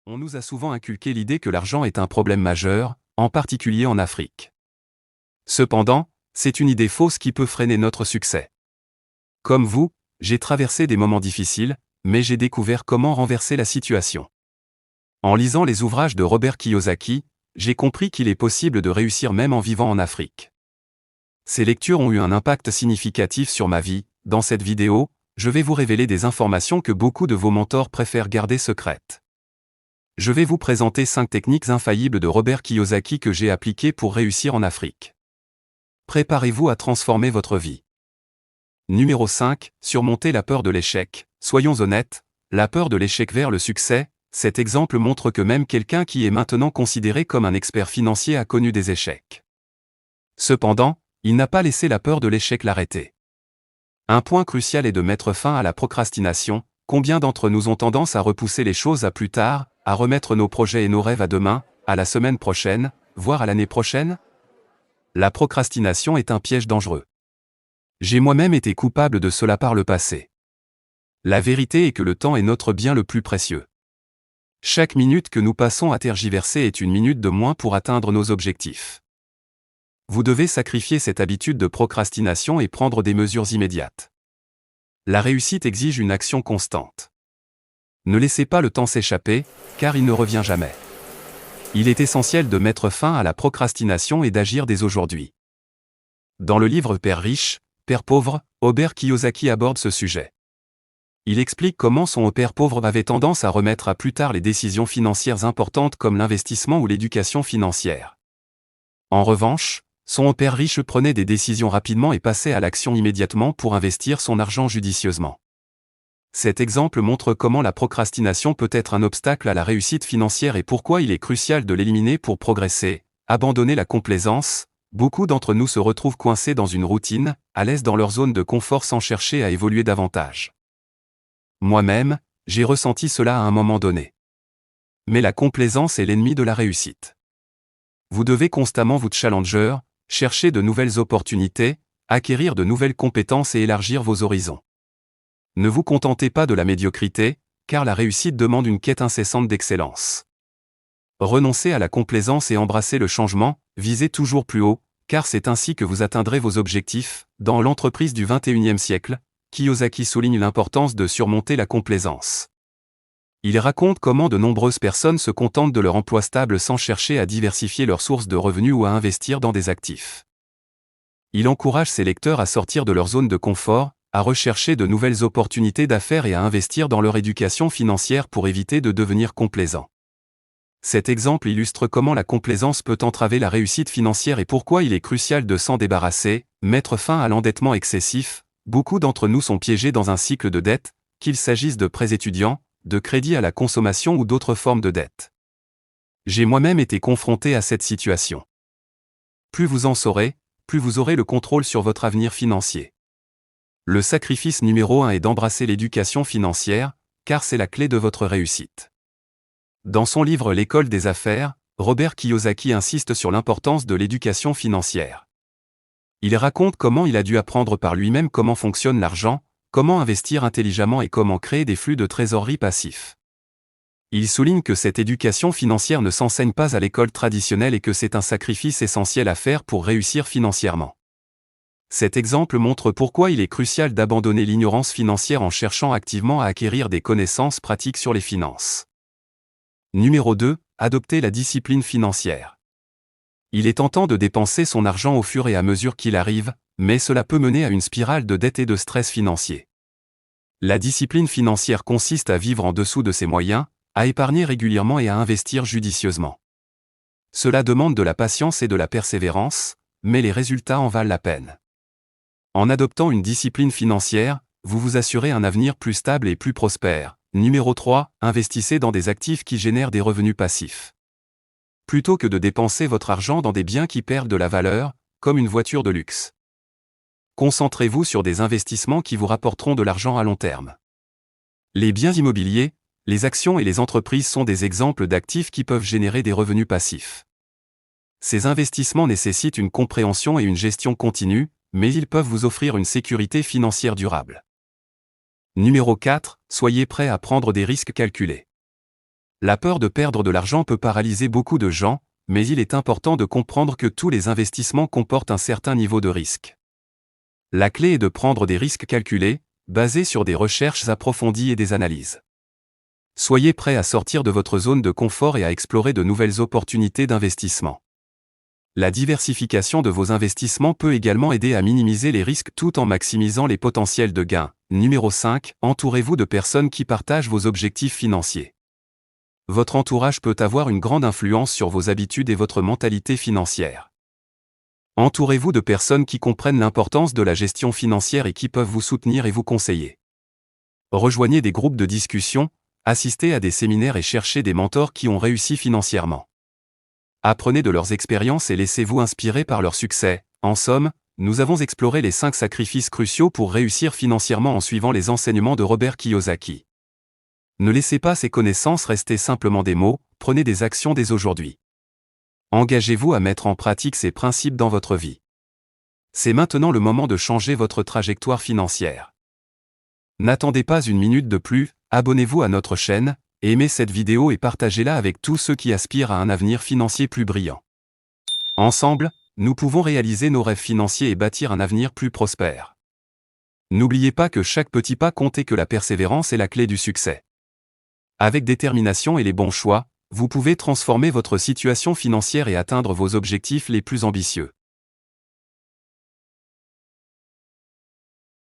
On nous a souvent inculqué l'idée que l'argent est un problème majeur, en particulier en Afrique. Cependant, c'est une idée fausse qui peut freiner notre succès. Comme vous, j'ai traversé des moments difficiles, mais j'ai découvert comment renverser la situation. En lisant les ouvrages de Robert Kiyosaki, j'ai compris qu'il est possible de réussir même en vivant en Afrique. Ces lectures ont eu un impact significatif sur ma vie. Dans cette vidéo, je vais vous révéler des informations que beaucoup de vos mentors préfèrent garder secrètes. Je vais vous présenter 5 techniques infaillibles de Robert Kiyosaki que j'ai appliquées pour réussir en Afrique. Préparez-vous à transformer votre vie. Numéro 5. Surmonter la peur de l'échec. Soyons honnêtes, la peur de l'échec vers le succès, cet exemple montre que même quelqu'un qui est maintenant considéré comme un expert financier a connu des échecs. Cependant, il n'a pas laissé la peur de l'échec l'arrêter. Un point crucial est de mettre fin à la procrastination. Combien d'entre nous ont tendance à repousser les choses à plus tard, à remettre nos projets et nos rêves à demain, à la semaine prochaine, voire à l'année prochaine? La procrastination est un piège dangereux. J'ai moi-même été coupable de cela par le passé. La vérité est que le temps est notre bien le plus précieux. Chaque minute que nous passons à tergiverser est une minute de moins pour atteindre nos objectifs. Vous devez sacrifier cette habitude de procrastination et prendre des mesures immédiates. La réussite exige une action constante. Ne laissez pas le temps s'échapper, car il ne revient jamais. Il est essentiel de mettre fin à la procrastination et d'agir dès aujourd'hui. Dans le livre Père riche, Père pauvre, Robert Kiyosaki aborde ce sujet. Il explique comment son père pauvre avait tendance à remettre à plus tard les décisions financières importantes comme l'investissement ou l'éducation financière. En revanche, son père riche prenait des décisions rapidement et passait à l'action immédiatement pour investir son argent judicieusement. Cet exemple montre comment la procrastination peut être un obstacle à la réussite financière et pourquoi il est crucial de l'éliminer pour progresser. Abandonner la complaisance. Beaucoup d'entre nous se retrouvent coincés dans une routine, à l'aise dans leur zone de confort sans chercher à évoluer davantage. Moi-même, j'ai ressenti cela à un moment donné. Mais la complaisance est l'ennemi de la réussite. Vous devez constamment vous challenger, chercher de nouvelles opportunités, acquérir de nouvelles compétences et élargir vos horizons. Ne vous contentez pas de la médiocrité, car la réussite demande une quête incessante d'excellence. Renoncez à la complaisance et embrassez le changement, visez toujours plus haut, car c'est ainsi que vous atteindrez vos objectifs. Dans l'entreprise du XXIe siècle, Kiyosaki souligne l'importance de surmonter la complaisance. Il raconte comment de nombreuses personnes se contentent de leur emploi stable sans chercher à diversifier leurs sources de revenus ou à investir dans des actifs. Il encourage ses lecteurs à sortir de leur zone de confort, à rechercher de nouvelles opportunités d'affaires et à investir dans leur éducation financière pour éviter de devenir complaisants. Cet exemple illustre comment la complaisance peut entraver la réussite financière et pourquoi il est crucial de s'en débarrasser. Mettre fin à l'endettement excessif. Beaucoup d'entre nous sont piégés dans un cycle de dette, qu'il s'agisse de prêts étudiants, de crédits à la consommation ou d'autres formes de dette. J'ai moi-même été confronté à cette situation. Plus vous en saurez, plus vous aurez le contrôle sur votre avenir financier. Le sacrifice numéro 1 est d'embrasser l'éducation financière, car c'est la clé de votre réussite. Dans son livre L'école des affaires, Robert Kiyosaki insiste sur l'importance de l'éducation financière. Il raconte comment il a dû apprendre par lui-même comment fonctionne l'argent, comment investir intelligemment et comment créer des flux de trésorerie passifs. Il souligne que cette éducation financière ne s'enseigne pas à l'école traditionnelle et que c'est un sacrifice essentiel à faire pour réussir financièrement. Cet exemple montre pourquoi il est crucial d'abandonner l'ignorance financière en cherchant activement à acquérir des connaissances pratiques sur les finances. Numéro 2. Adopter la discipline financière. Il est tentant de dépenser son argent au fur et à mesure qu'il arrive, mais cela peut mener à une spirale de dette et de stress financier. La discipline financière consiste à vivre en dessous de ses moyens, à épargner régulièrement et à investir judicieusement. Cela demande de la patience et de la persévérance, mais les résultats en valent la peine. En adoptant une discipline financière, vous vous assurez un avenir plus stable et plus prospère. Numéro 3. Investissez dans des actifs qui génèrent des revenus passifs. Plutôt que de dépenser votre argent dans des biens qui perdent de la valeur, comme une voiture de luxe. Concentrez-vous sur des investissements qui vous rapporteront de l'argent à long terme. Les biens immobiliers, les actions et les entreprises sont des exemples d'actifs qui peuvent générer des revenus passifs. Ces investissements nécessitent une compréhension et une gestion continue, mais ils peuvent vous offrir une sécurité financière durable. Numéro 4. Soyez prêt à prendre des risques calculés. La peur de perdre de l'argent peut paralyser beaucoup de gens, mais il est important de comprendre que tous les investissements comportent un certain niveau de risque. La clé est de prendre des risques calculés, basés sur des recherches approfondies et des analyses. Soyez prêt à sortir de votre zone de confort et à explorer de nouvelles opportunités d'investissement. La diversification de vos investissements peut également aider à minimiser les risques tout en maximisant les potentiels de gains. Numéro 5. Entourez-vous de personnes qui partagent vos objectifs financiers. Votre entourage peut avoir une grande influence sur vos habitudes et votre mentalité financière. Entourez-vous de personnes qui comprennent l'importance de la gestion financière et qui peuvent vous soutenir et vous conseiller. Rejoignez des groupes de discussion, assistez à des séminaires et cherchez des mentors qui ont réussi financièrement. Apprenez de leurs expériences et laissez-vous inspirer par leur succès. En somme, nous avons exploré les 5 sacrifices cruciaux pour réussir financièrement en suivant les enseignements de Robert Kiyosaki. Ne laissez pas ces connaissances rester simplement des mots, prenez des actions dès aujourd'hui. Engagez-vous à mettre en pratique ces principes dans votre vie. C'est maintenant le moment de changer votre trajectoire financière. N'attendez pas une minute de plus, abonnez-vous à notre chaîne, aimez cette vidéo et partagez-la avec tous ceux qui aspirent à un avenir financier plus brillant. Ensemble, nous pouvons réaliser nos rêves financiers et bâtir un avenir plus prospère. N'oubliez pas que chaque petit pas compte et que la persévérance est la clé du succès. Avec détermination et les bons choix, vous pouvez transformer votre situation financière et atteindre vos objectifs les plus ambitieux.